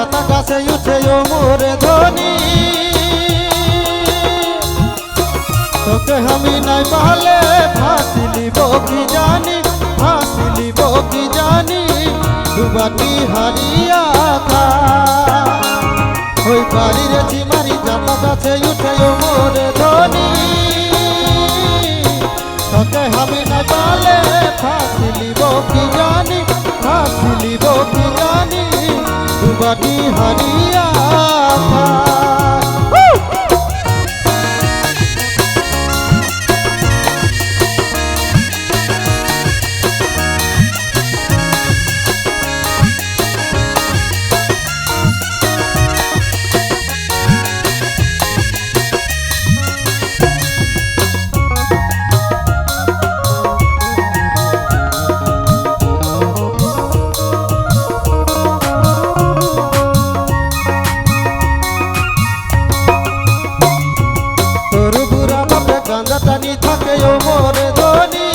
জাতা গাছে উঠে ও মোরে ধনী তোকে আমি নাই পালে ফাঁসি লিব কি জানি ফাঁসি লিব কি জানি দুবাটি হারিয়া খা ওই বাড়ির চিমারি জাতা গাছে উঠে ও মোরে ধনী তোকে আমি নাই পালে ফাঁসি লিব কি জানি ফাঁসি লিব কি জানি দুবাটি হারিয়া খা টানি থাকে ও মোরে ধনী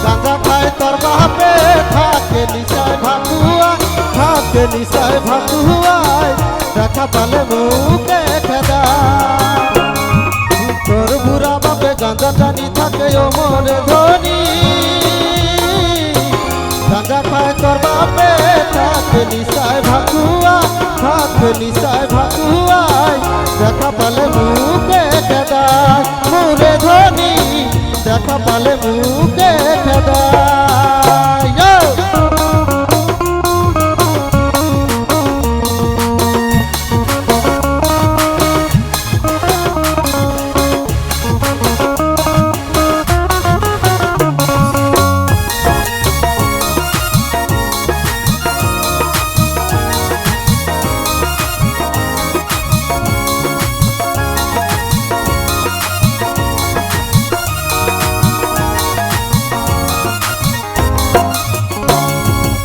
গাঁজা খায় তোর বাপে থাকে নিশায় ভাতুয়ায় দেখা পালে মুখে খেদা তোর বুড়া বাপে গাঁজা টানি থাকে ও মোরে ধনী গাঁজা খায় তোর বাপে থাকে নিশায় ভাতুয়ায় দেখা পালে মুখে খেদায় মোরে ধনী দেখা পালে মুখে খেদায়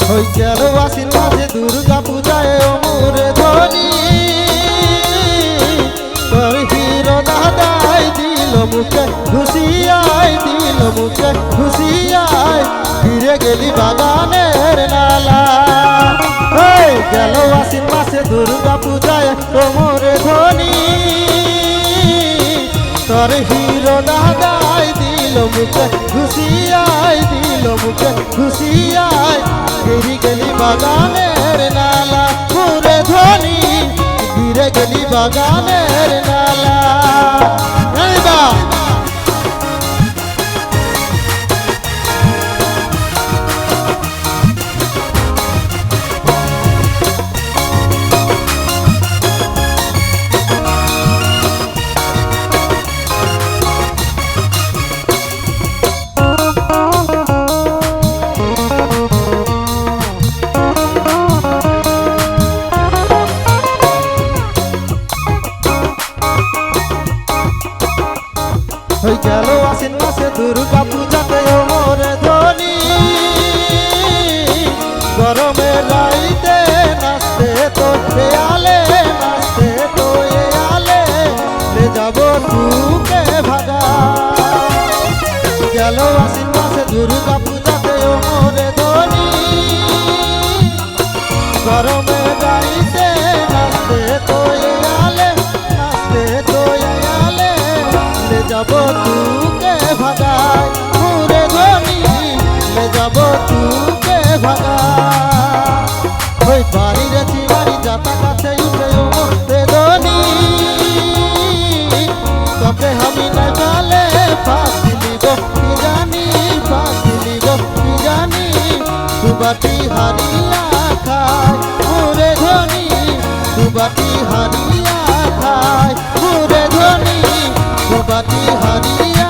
ওই গেল আশ্বিন মাসে দুর্গা পূজায় ও মোরে ধনী তোর হিরো দাদাই দিল মুখে ঘুষিয়ায় ফিরে গেলি বাগানের নালা ওই গেল আশ্বিন মাসে দুর্গা পূজায় ও মোরে ধনী তোর হিরো দাদাই দিল মুখে ঘুষিয়ায় ফিরে গেলি বাগানের নালা মোরে ধনী ফিরে গেলি বাগানের নালা হয়ে গেল আশ্বিন মাসে দুর্গা পূজাতে ও মোরে ধনী গরমের রাইতে নাচতে তো এয়ালে লে যাব তুকে ভাগা গেল আশ্বিন মাসে দুর্গা পূজাতে ও মোরে ধনী গরমের রাইতে নাচতে তো এয়ালে ले যাব তুকে ভাগায় মোরে ধনী ले যাব তুকে ভাগায় ওই বাড়ির চিমারি জাতা কাছে উঠে ও মোরে ধনী তোকে আমি নাই পালে ফাঁসি লিব কি জানি দুবাটি হারিয়া খায় মোরে ধনী দুবাটি হারিয়া খায় মোরে ধনী দুবাটি হারিয়া